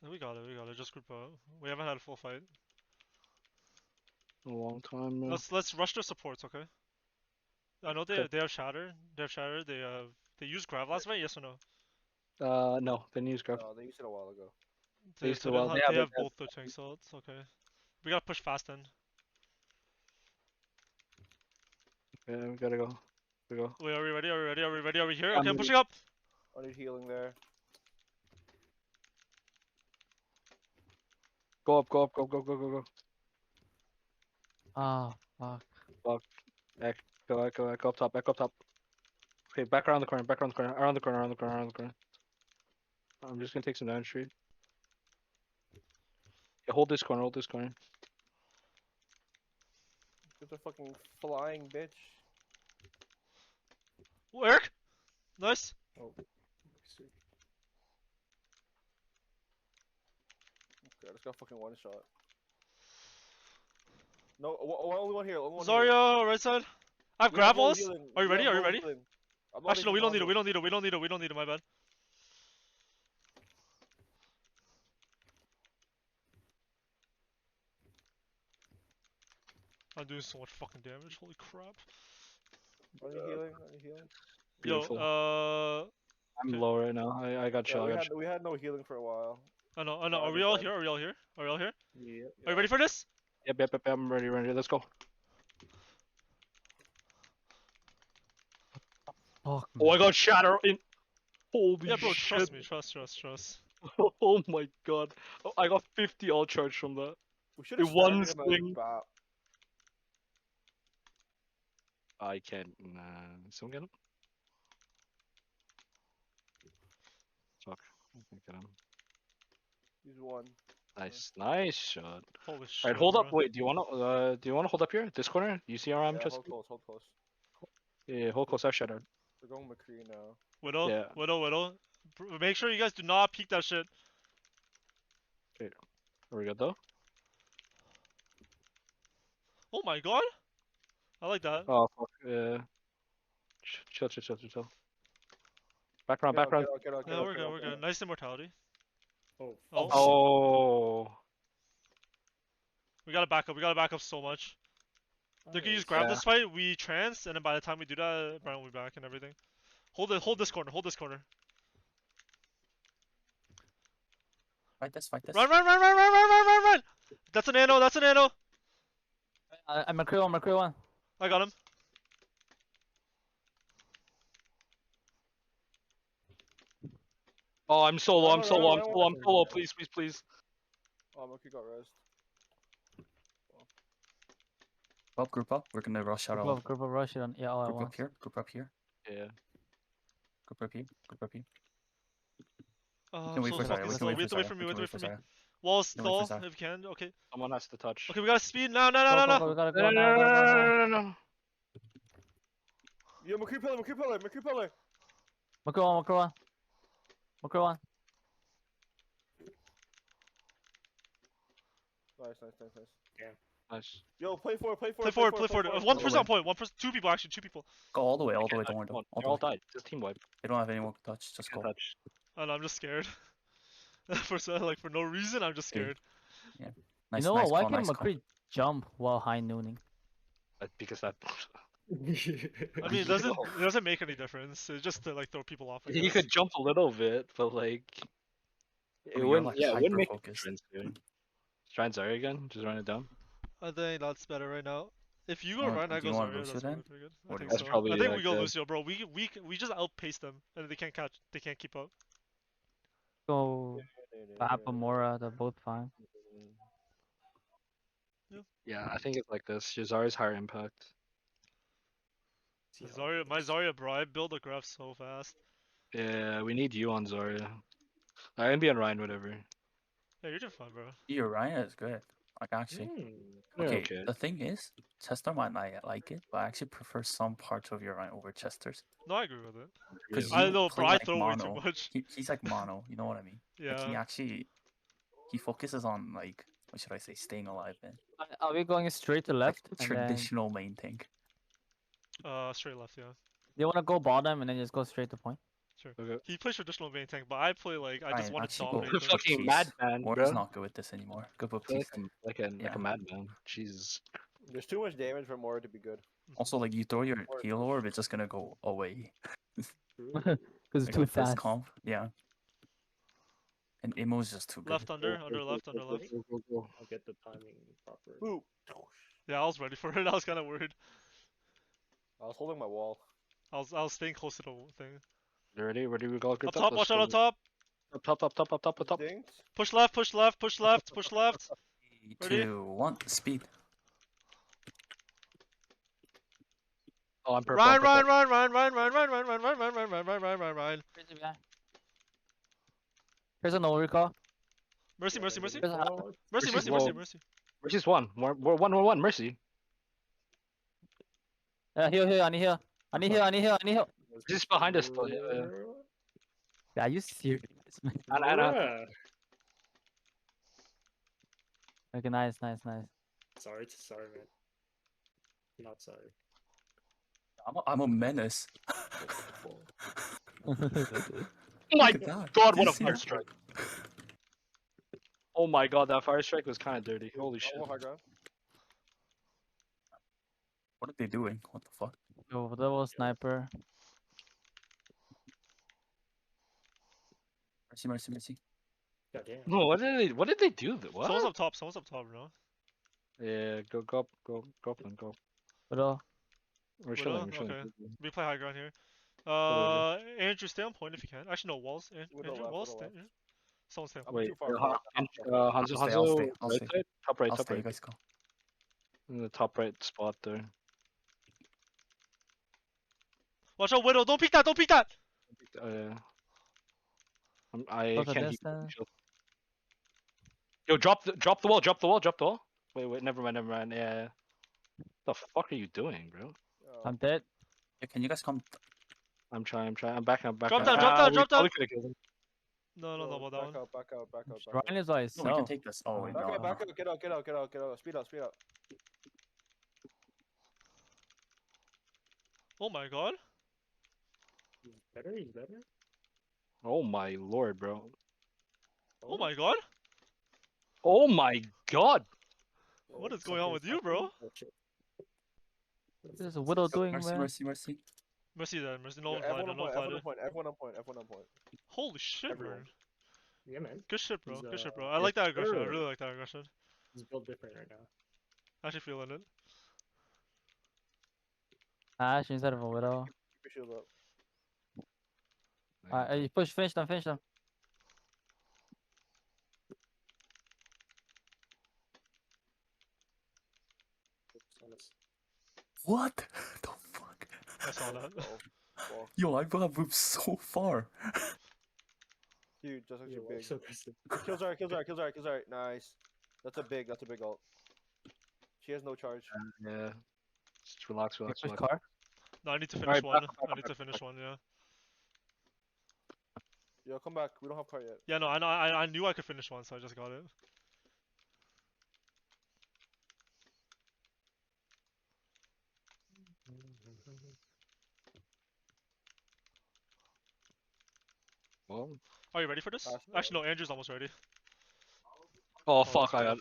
We got it. Just group up. We haven't had a full fight. A long time, man. Let's rush their supports, okay? I know Okay. they have shatter. They used grav last fight, yes or no? No, they use grab. They used it a while ago. They used So to well. they have both the tank slots. Okay. We gotta push fast then. Yeah, we gotta go. We go. Wait, are we ready? Are we here? I'm Okay, I'm ready. pushing up. I need healing there. Go up, go up, go. Ah, fuck. Go up top, back up top. Okay, back around the corner, around the corner. I'm just gonna take some down street. Yeah, hold this corner. Get the fucking flying bitch. Oh, Eric! Nice! Oh. See. Okay, I just got fucking one shot. No, only one here. Only one here. Zarya, right side. I have We have grab no walls. healing. Are you We ready? have Are you no ready? healing. I'm not Actually, no, we don't need even it. We don't need it. My bad. I'm doing so much fucking damage. Holy crap. I need healing. I need healing. Beautiful. Yo, I'm okay. low right now. I got chill. We had no healing for a while. I know. Are we all here? Are we all here? Yeah. Are you ready for this? Yep. I'm ready. Let's go. Fuck. Oh, I got shatter in. Holy Yeah, bro. shit. Trust me. Trust. Oh my god. Oh, I got 50 all charge from that. We should have In one staggered him swing. out. I can't. Someone get him? Fuck. I can't get him. He's one. Nice shot. Holy shit. Alright, hold up. bro. Wait, do you wanna hold up here? This corner? You see where I'm Yeah, just. hold close. Yeah, hold close. I've shattered. We're going McCree now. Widow. Yeah. Widow. Make sure you guys do not peek that shit. Are we good though? Oh my god. I like that. Oh fuck. Chill. Back around. Yeah, we're good. Nice immortality. Oh. Oh. We gotta back up so much. They can use grab Yeah. this fight, we trance, and then by the time we do that, Brian will be back and everything. Hold this corner. Fight this. Run! That's an nano. I'm a crew one. I got him. Oh, I'm so low. Please. Oh, McCree got rezzed. Group up. We're gonna rush out all. Group of rush it on. Yeah, all at Group once. up here. Yeah. Group up here. Oh, can wait for Zarya. We can wait for me. Zarya. Wall Can wait for stall Zarya. if you can. Okay. Someone has to touch. Okay, we gotta speed. No. We gotta go now. No. Yo, McCree pillar. Macro one. Nice. Nice. Yo, play forward. Play forward. 1% on point. 1%. Two people. Go all the way. Don't worry. They all died. Just team wipe. They don't have any more touch. Just go. Touch. Oh no, I'm just scared. for no reason, I'm just scared. Nice, You know what? nice Why call, can nice call. McCree jump while high nooning? Because that. I mean, it doesn't make any difference. It's just to throw people off. I You guess. could jump a little bit, but it You're, wouldn't. like, It wouldn't make a hyper-focused. difference, dude. Try and Zarya again. Just run it down. I think that's better right now. If you go Oh, Ryan, I do you go want Zarya. Lucio That's then? pretty good. Or I do you think want- so. That's probably, I think we go the- Lucio, bro. We just outpace them, and they can't keep up. Go Apamora, they're both fine. Yeah, I think it's like this. Zarya's higher impact. My Zarya, bro. I build a graph so fast. Yeah, we need you on Zarya. I can be on Ryan, whatever. Yeah, you're doing fine, bro. Your Ryan is good. Like actually. They're Okay, the thing is, Chester might not like it, but I actually prefer some parts of your Ryan over Chester's. No, I agree with it. Because I you know, play bro. I like throw mono. way too much. He's like mono, you know what I mean? Yeah. Like he focuses on like, what should I say, staying alive then. Are we going straight to Like left? the and then- traditional main thing. Straight left, yeah. Do you wanna go bottom and then just go straight to point? Sure. Okay. He plays traditional main tank, but I play like I just Ryan, want to actually go dominate with things. Fucking Baptiste. madman, War is bro. not good with this anymore. Go Play Baptiste. like a Yeah. madman. Jesus. There's too much damage for Mora to be good. Also, like you throw your Or- heal orb, it's just gonna go away. Because it's Like too with this fast. comp, yeah. And Imo's just too good. Left under left, under left. Go. I'll get the timing proper. Boop. Yeah, I was ready for it. I was kind of worried. I was holding my wall. I was staying close to the thing. You ready? Ready? We all Up grouped top, Let's watch out go. up top. Up top. Dinks. Push left, push left, push left, push left. 3, Ready? 2, 1, speed. Oh, I'm purple. Ryan, I'm purple. Ryan. Crazy behind. Here's a no recall. Mercy. Here's a Mercy. Mercy's one. We're 1-1-1. Mercy. Heal. I need heal. Mercy's behind us still. Yeah. Yeah, you serious, man? Anna. Bruh. Okay, nice. Sorry, man. Not sorry. I'm a menace. Oh my Look at that. god, Did what you a see fire that? strike. Oh my god, that fire strike was kind of dirty. Holy shit. Oh, high ground. What are they doing? What the fuck? Yo, double sniper. Mercy. God damn. No, what did they do? What? Someone's up top, bro. Yeah, go up and go. Widow. We're Widow? chilling. Okay. We play high ground here. Over Andrew, stay on point if you can. Actually, no, walls. Andrew, left, walls. with the Stay. left. Someone stay on Oh, point. wait, Too far. Hanzo, I'll stay. right side? Top right, I'll top stay, you right. guys go. In the top right spot there. Watch out, Widow. Don't peek that. Yeah. I Close the can't keep distance. shield. Yo, drop the wall. Wait, never mind. Yeah. The fuck are you doing, bro? I'm dead. Yeah, can you guys come? I'm trying. I'm back. Drop down. We probably could've killed him. No, about that one. Back out. Ryan is by No, we can himself. take this. Oh wait, Back no. out, get out. Speed up. Oh my god. He's better? Oh my lord, bro. Oh my god. Oh my god. What is going on with you, bro? Oh, shit. What is a widow doing, man? Mercy. Mercy. No one Everyone applied on it. point. Everyone on point. Holy shit, Everyone. man. Yeah, man. Good shit, bro. He's, I like that aggression. I sure. really like that aggression. He's built different right now. Actually feeling it. Ash instead of a widow. Keep your shield up. You finish them. What the fuck? I saw that. Well, Yo, I got moved so far. dude, just Yeah, actually well, big. so aggressive. Kills alright. Nice. That's a big ult. She has no charge. Yeah. Just relax. Push car. No, I need to finish Alright, one. back. I need to finish one, yeah. Yo, come back. We don't have cart yet. Yeah, no, I knew I could finish one, so I just got it. Well, Are you ready for this? Pass it. Actually, no, Andrew's almost ready. oh fuck, I got.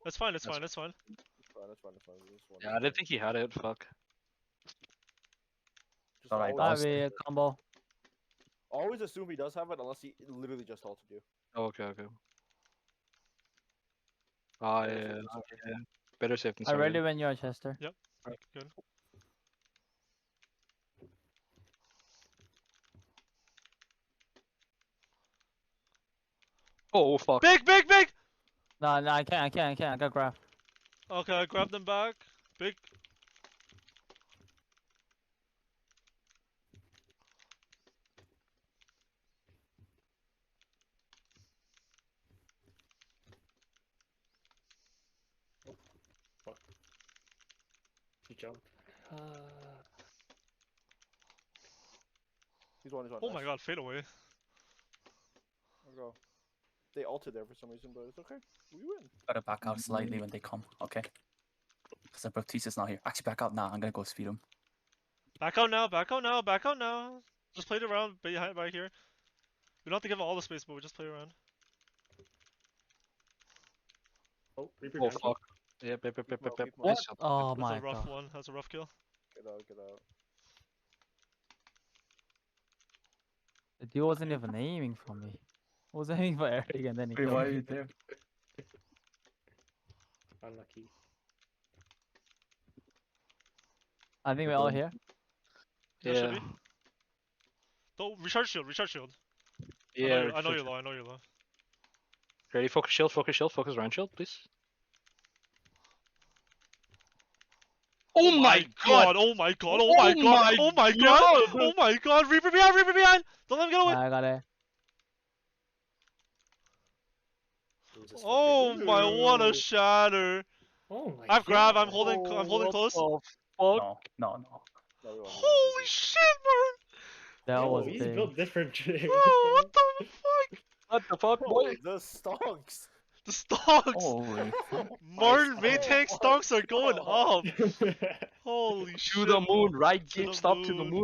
It's fine. That's fine. That's Just Yeah, I didn't think he had it. Fuck. Alright, always, Bobby, combo. always assume he does have it unless he literally just ulted you. Oh, okay. Ah, Better yeah. safe than sorry. Yeah. Better safe than I sorry. ready when you're Chester. Good. Oh fuck. Big! No, I can't. I got grab. Okay, I grabbed them back. Big. He jumped. He's one. Oh my god, fade away. There we go. They ulted there for some reason, but it's okay. We win. Gotta back out slightly when they come, okay? Because the Baptiste is not here. Actually, back out now. I'm gonna go speed him. Back out now. Just play it around behind back here. We don't have to give him all the space, but we just play around. Oh, Reaper Oh down. fuck. Yep. Keep low, keep low. Nice. Oh That's my a rough god. one. That's a rough kill. Get out, get out. The dude wasn't even aiming for me. He was aiming for Eric and then he Wait, killed why me. are you there? Unlucky. I think we're all here. Yeah, should Yeah. be. Don't recharge shield. Recharge shield. Yeah. I know you're low. I know you're low. Ready? Focus shield. Focus shield. Focus round shield, please. Oh my god! Oh my god! Oh my god! Oh my god! Oh my god! Reaper behind! Reaper behind! Don't let him get away! I got it. Who's this Oh fucker? my! What a Ooh. shatter! Oh my I have grab. I'm god. holding. I'm holding close. What the fuck? No. No, we won, Holy shit, Martin! That Yo, was he's big. built different. Bro, what the fuck? What the fuck, Bro, boy? the stonks. The stonks! Holy fuck. Martin, Oh main tank my stonks are going up! Oh. Holy To shit! the moon, right? To the GameStop to the moon. moon.